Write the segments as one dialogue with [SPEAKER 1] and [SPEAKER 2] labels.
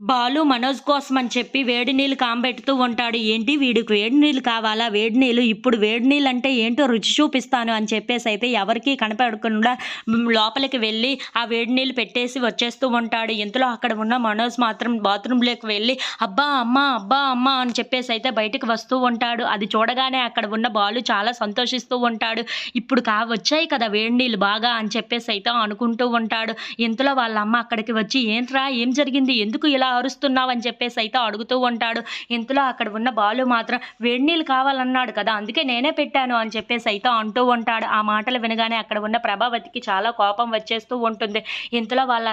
[SPEAKER 1] బాలు మనోజ్ కోసం అని చెప్పి వేడి నీళ్ళు కాంబెడుతూ ఉంటాడు. ఏంటి వీడికి వేడి నీళ్ళు కావాలా? వేడి నీళ్ళు ఇప్పుడు వేడి నీళ్ళంటే ఏంటో రుచి చూపిస్తాను అని చెప్పేసైతే ఎవరికీ కనపడకుండా లోపలికి వెళ్ళి ఆ వేడి నీళ్ళు పెట్టేసి వచ్చేస్తూ ఉంటాడు. ఇంతలో అక్కడ ఉన్న మనోజ్ మాత్రం బాత్రూంలోకి వెళ్ళి అబ్బా! అమ్మ, అబ్బా! అమ్మ అని చెప్పేసైతే బయటకి వస్తూ ఉంటాడు. అది చూడగానే అక్కడ ఉన్న బాలు చాలా సంతోషిస్తూ ఉంటాడు. ఇప్పుడు వచ్చాయి కదా వేడి నీళ్ళు బాగా అని చెప్పేసైతే అనుకుంటూ ఉంటాడు. ఇంతలో వాళ్ళ అమ్మ అక్కడికి వచ్చి ఏంట్రా ఏం జరిగింది? ఎందుకు ఇలా అరుస్తున్నావని చెప్పేసైతే అడుగుతూ ఉంటాడు. ఇంతలో అక్కడ ఉన్న బాలు మాత్రం వేడి నీళ్ళు కావాలన్నాడు కదా! అందుకే నేనే పెట్టాను అని చెప్పేసైతే అంటూ ఉంటాడు. ఆ మాటలు వినగానే అక్కడ ఉన్న ప్రభావతికి చాలా కోపం వచ్చేస్తూ ఉంటుంది. ఇంతలో వాళ్ళ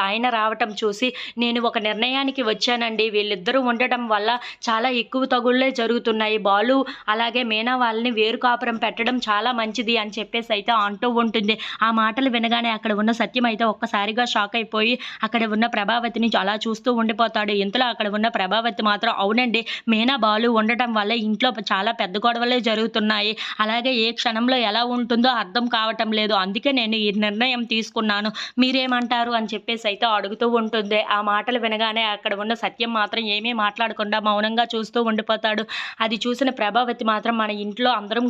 [SPEAKER 1] ఆయన రావటం చూసి నేను ఒక నిర్ణయానికి వచ్చానండి. వీళ్ళిద్దరూ ఉండటం వల్ల చాలా ఎక్కువ తగుళ్ళే జరుగుతున్నాయి. బాలు అలాగే మీనా వాళ్ళని వేరు కాపురం పెట్టడం చాలా మంచిది అని చెప్పేసైతే అంటూ ఉంటుంది. ఆ మాటలు వినగానే అక్కడ ఉన్న సత్యం అయితే ఒక్కసారిగా షాక్ అయిపోయి అక్కడ ఉన్న ప్రభావతిని అలా చూస్తూ ఉండిపోతాడు. ఇంతలో అక్కడ ఉన్న ప్రభావతి మాత్రం అవునండి, మీనా బాలు ఉండటం వల్ల ఇంట్లో చాలా పెద్ద గొడవలే జరుగుతున్నాయి. అలాగే ఏ క్షణంలో ఎలా ఉంటుందో అర్థం కావటం లేదు. అందుకే నేను ఈ నిర్ణయం తీసుకున్నాను. మీరేమంటారు అని చెప్పేసైతే అడుగుతూ ఉంటుంది. ఆ మాటలు వినగానే అక్కడ ఉన్న సత్యం మాత్రం ఏమీ మాట్లాడకుండా మౌనంగా చూస్తూ ఉండిపోతాడు. అది చూసిన ప్రభావతి మాత్రం మన ఇంట్లో అందరం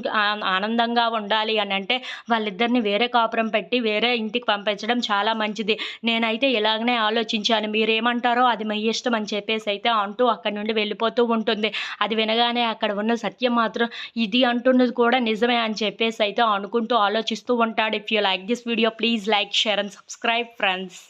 [SPEAKER 1] ఆనందంగా ఉండాలి అని అంటే వాళ్ళిద్దరిని వేరే కాపురం పెట్టి వేరే ఇంటికి పంపించడం చాలా మంచిది. నేనైతే ఇలాగనే ఆలోచించాను. మీరేమంటారో అది మీ ఇష్టం అని చెప్పేసైతే అంటూ అక్కడి నుండి వెళ్ళిపోతూ ఉంటుంది. అది వినగానే అక్కడ ఉన్న సత్యం మాత్రం ఇది అంటున్నది కూడా నిజమే అని చెప్పేసైతే అనుకుంటూ ఆలోచిస్తూ ఉంటాడు. If you like this video please like, share and subscribe friends.